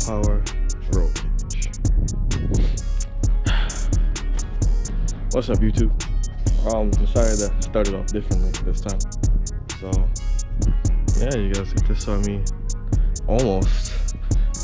Autopower roll cage. What's up, YouTube? Decided to start it off differently this time. So yeah, you guys get to saw me almost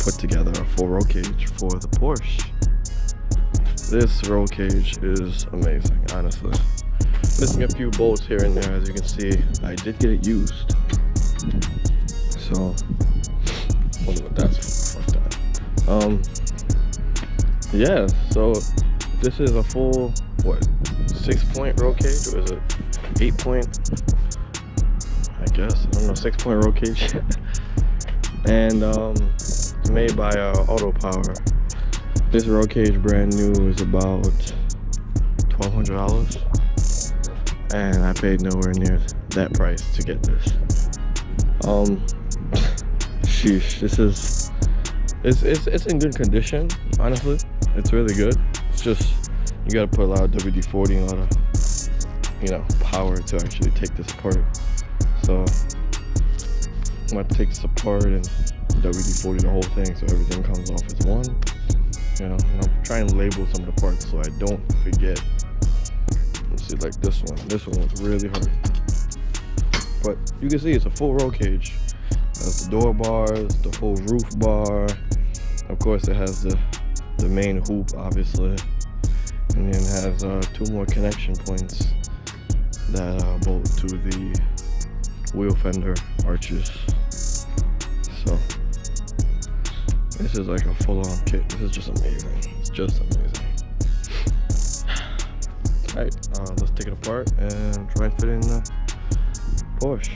put together a full roll cage for the Porsche. This roll cage is amazing, honestly. Missing a few bolts here and there, as you can see. I did get it used. So wonder what that's for. Fuck that. Yeah, so this is a full, what, 6-point roll cage, or is it 8-point? I guess, I don't know, 6-point roll cage. And it's made by Autopower. This roll cage brand new is about $1,200, and I paid nowhere near that price to get this. Sheesh, this is, it's in good condition, honestly. It's really good. It's just, you gotta put a lot of WD-40 and a lot of, power to actually take this apart. So I'm gonna take this apart and WD-40 the whole thing so everything comes off as one. And I'm trying to label some of the parts so I don't forget. Let's see, like this one. This one was really hard. But you can see it's a full roll cage. It has the door bars, the whole roof bar. Of course, it has the main hoop, obviously. And then it has 2 more connection points that bolt to the wheel fender arches. So this is like a full-on kit. This is just amazing. It's just amazing. Alright, let's take it apart and try and fit it in the Porsche.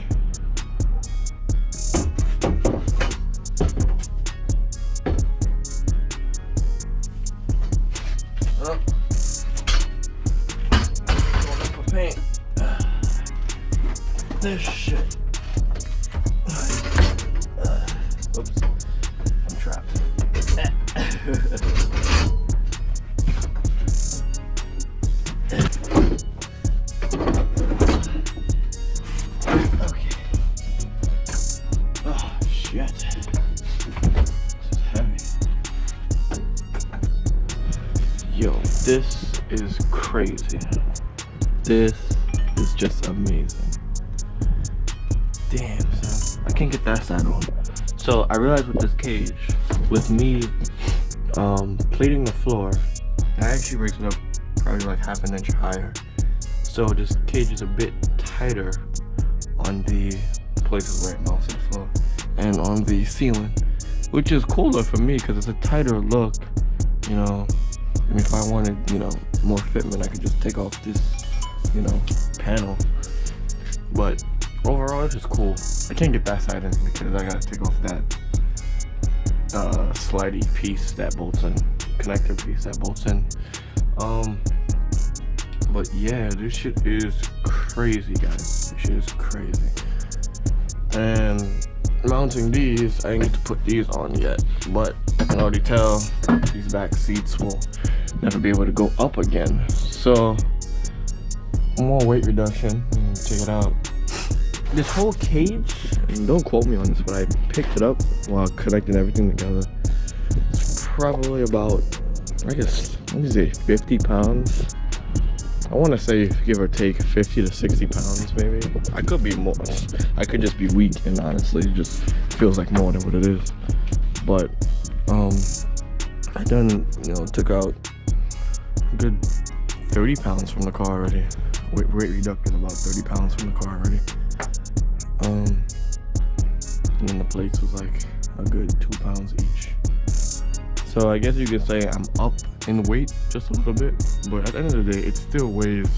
Paint. This shit. Oops. I'm trapped. Okay. Oh shit. This is heavy. Yo, this is crazy. This is just amazing. Damn, son. I can't get that side on. So I realized with this cage, with me plating the floor, it actually breaks it up probably like half an inch higher. So this cage is a bit tighter on the places where it mounts to the floor and on the ceiling, which is cooler for me because it's a tighter look. I mean, if I wanted, more fitment, I could just take off this panel. But overall, it's just cool. I can't get that side in because I gotta take off that slidey piece that bolts in, connector piece that bolts in. But yeah, this shit is crazy, guys. This shit is crazy. And mounting these, I didn't get to put these on yet, but I can already tell these back seats will never be able to go up again. So more weight reduction. Check it out. This whole cage, and don't quote me on this, but I picked it up while connecting everything together. It's probably about, I guess, let me say 50 pounds. I want to say give or take 50 to 60 pounds maybe. I could be more. I could just be weak and honestly it just feels like more than what it is. But I done, took out a good 30 pounds from the car already. Weight reduction about 30 pounds from the car already. And then the plates was like a good 2 pounds each. So I guess you could say I'm up in weight just a little bit, but at the end of the day, it still weighs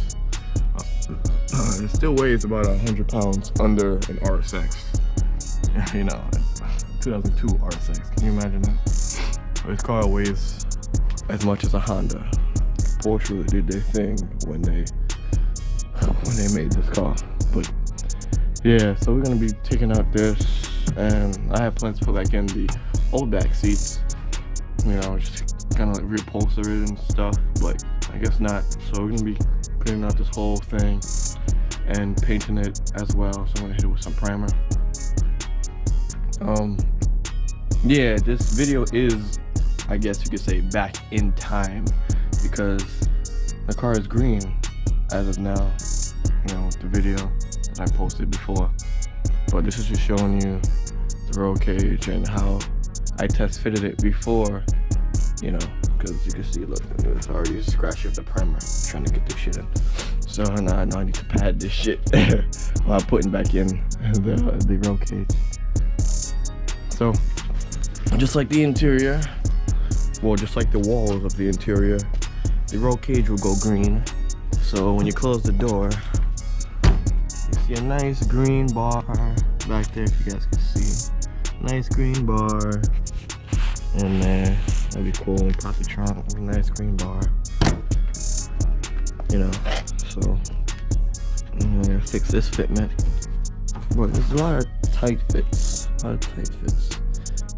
about 100 pounds under an RSX. 2002 RSX. Can you imagine that? This car weighs as much as a Honda. Porsche really did their thing when they made this car. But yeah, so we're gonna be taking out this, and I have plans to put back in the old back seats. Just kind of like reupholster it and stuff, but I guess not. So we're gonna be cleaning out this whole thing and painting it as well. So I'm gonna hit it with some primer. Yeah, this video is, I guess you could say, back in time, because the car is green as of now, you know, the video that I posted before. But this is just showing you the roll cage and how I test fitted it before, you know, because you can see, look, it's already scratched with the primer. I'm trying to get this shit in. So now I need to pad this shit while putting back in the roll cage. So, just like the interior, well, just like the walls of the interior, the roll cage will go green. So when you close the door, you see a nice green bar back there, if you guys can see. Nice green bar in there. That'd be cool. And pop the trunk, nice green bar. You know, so I'm gonna fix this fitment. But there's a lot of tight fits.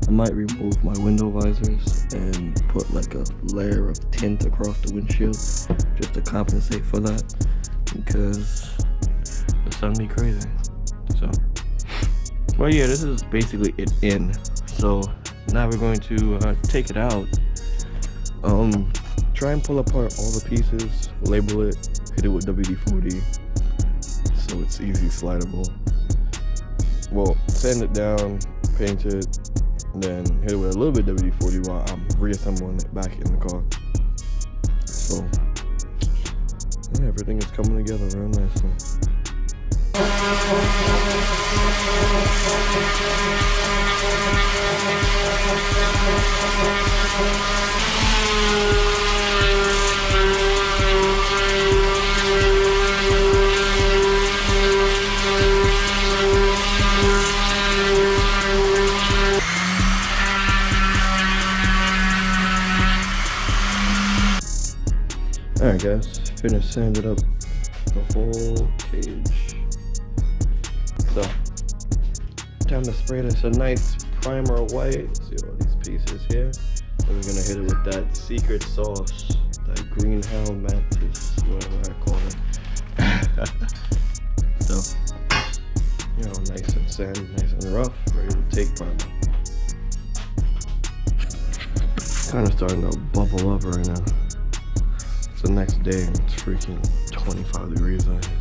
I might remove my window visors and put like a layer of tint across the windshield just to compensate for that, because the sun be crazy. So, well, yeah, this is basically it in. So now we're going to take it out. Try and pull apart all the pieces, label it, hit it with WD-40 so it's easy slidable. Well, sand it down, paint it, then hit it with a little bit of WD-40 while I'm reassembling it back in the car. So yeah, everything is coming together real nicely. Alright guys, finished sanding up the whole cage. So, time to spray this a nice primer white. See all these pieces here? And we're gonna hit it with that secret sauce, that green hound mantis, whatever I call it. So, you know, nice and sandy, nice and rough, ready to take primer. Kind of starting to bubble up right now. It's the next day and it's freaking 25 degrees out here.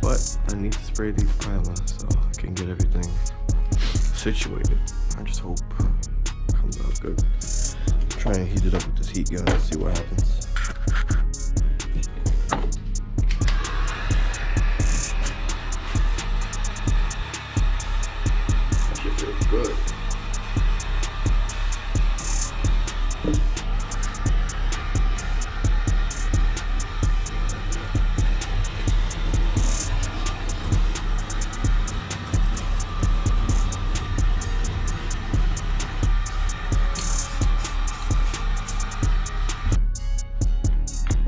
But I need to spray these primer so I can get everything situated. I just hope it comes out good. Try and heat it up with this heat gun and see what happens. That shit feels good.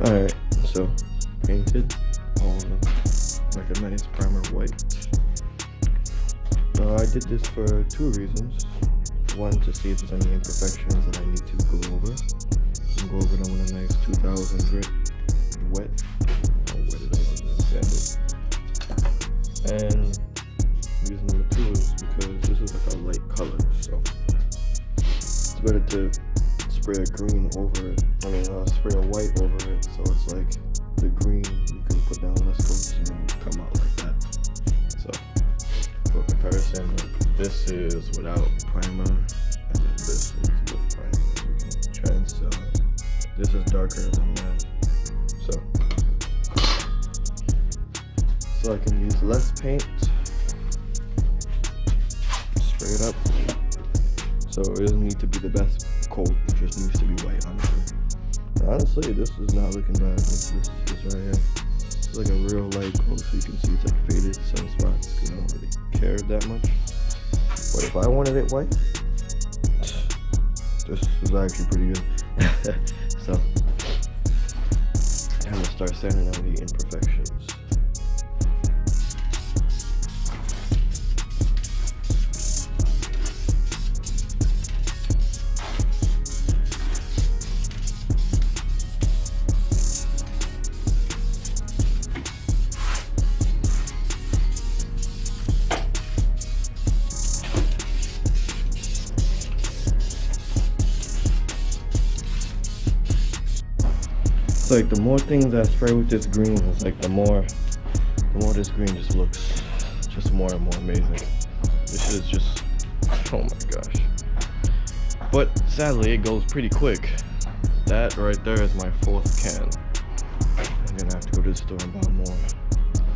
Alright, so painted all of them like a nice primer white. I did this for two reasons. One, to see if there's any imperfections that I need to go over. And go over them with a nice 2000 grit wet. I'll wet it up and then sand it. And reason number two is because this is like a light color, so it's better to spray a green over it. Spray a white over it, so it's like the green you can put down less coats and then come out like that. So for comparison, this is without primer, and then this is with primer. You can try and sell it. This is darker than that, so I can use less paint, spray it up. So it doesn't need to be the best coat, it just needs to be white, honestly, this is not looking bad. This is right here. It's like a real light coat, so you can see it's like faded sunspots, because I don't really care that much. But if I wanted it white, this is actually pretty good. So I'm gonna start sanding out the imperfections. like the more things I spray with this green, it's like the more this green just looks just more and more amazing. This shit is just, oh my gosh. But sadly, it goes pretty quick. That right there is my 4th can. I'm gonna have to go to the store and buy more.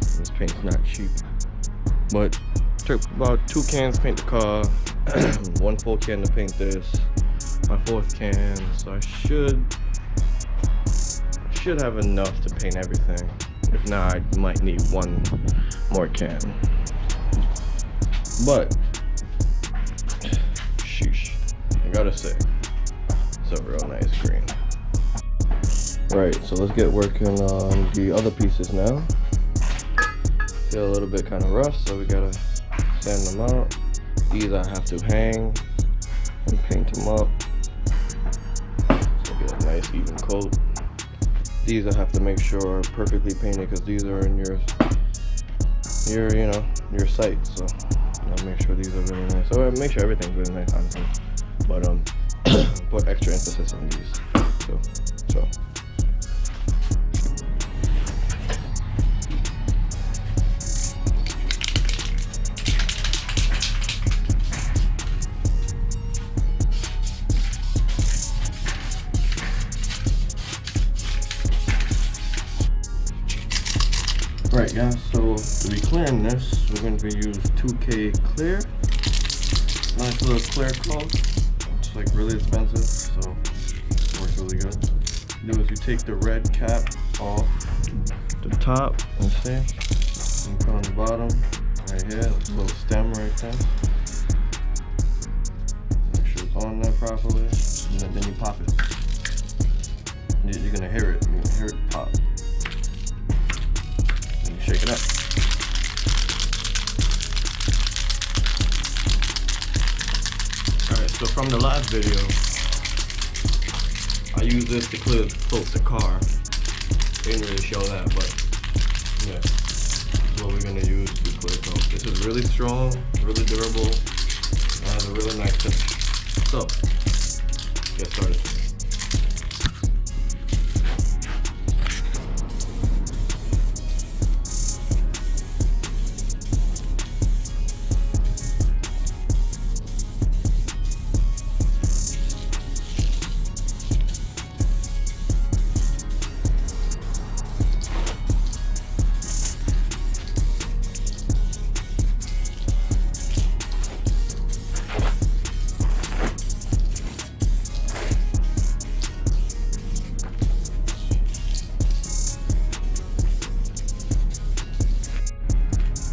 This paint's not cheap. But took about 2 cans to paint the car, 1 full can to paint this, my 4th can, so I should have enough to paint everything. If not, I might need 1 more can. But sheesh, I gotta say, it's a real nice green. Right, so let's get working on the other pieces now. Feel a little bit kind of rough, so we gotta sand them out. These I have to hang and paint them up, so get a nice even coat. These I have to make sure are perfectly painted because these are in your sight. So I'll make sure these are really nice. So I'll make sure everything's really nice, honestly. But put extra emphasis on these. So. Right guys, so to be clearing this, we're going to be using 2K clear. Nice little clear coat. It's like really expensive, so it works really good. What you do is you take the red cap off the top, and see, and put on the bottom, right here, this little stem right there. Make sure it's on there properly, and then you pop it. You're gonna hear it. You're gonna hear it pop. Shake it up. Alright, so from the last video, I used this to coat the car. Didn't really show that, but yeah, this is what we're gonna use to clear coat. This is really strong, really durable, and has a really nice finish. So, get started.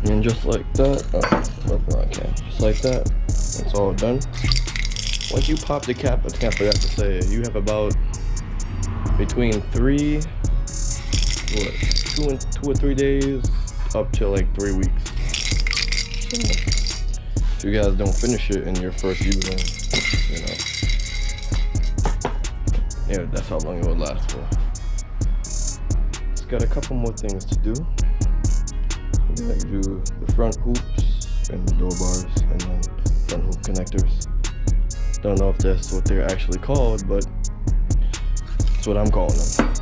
And just like that, just like that, it's all done. Once you pop the cap, I think I forgot to say, you have about between 2 or 3 days up to like 3 weeks. So if you guys don't finish it in your first using, yeah, that's how long it will last for. It's got a couple more things to do. Like do the front hoops and the door bars and then front hoop connectors. Don't know if that's what they're actually called, but that's what I'm calling them.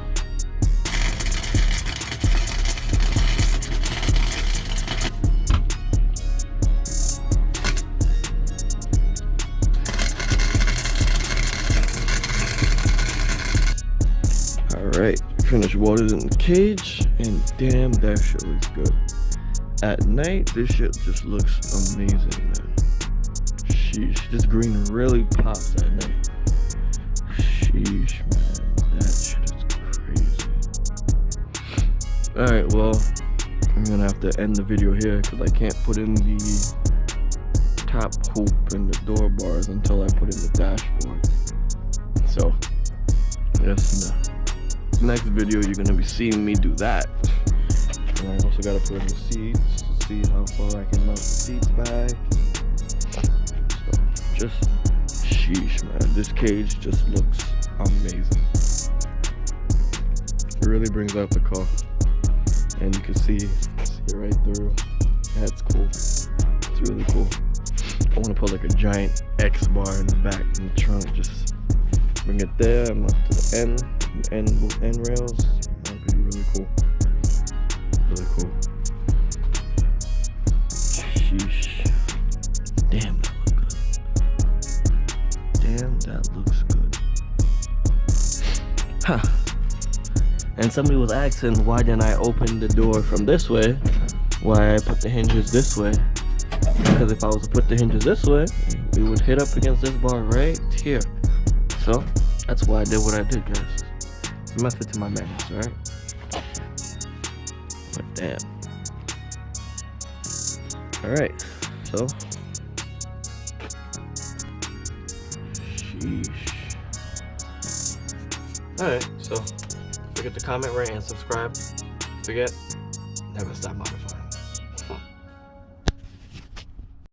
Alright, finished watered in the cage, and damn, that shit looks good. At night, this shit just looks amazing, man. Sheesh, this green really pops at night. Sheesh, man, that shit is crazy. Alright, well, I'm gonna have to end the video here because I can't put in the top hoop and the door bars until I put in the dashboard. So, yes, in the next video, you're gonna be seeing me do that. And I also gotta put in the seats to see how far I can mount the seats back. So, just sheesh, man. This cage just looks amazing. It really brings out the car. And you can see it right through. That's cool. It's really cool. I wanna put like a giant X bar in the back in the trunk. Just bring it there, mount to the end, both end rails. And somebody was asking why didn't I open the door from this way, why I put the hinges this way. Because if I was to put the hinges this way, we would hit up against this bar right here. So that's why I did what I did, guys. Method to my madness, alright? But damn. Alright, so sheesh. Alright, so forget to comment, rate, and subscribe. Forget, never stop modifying.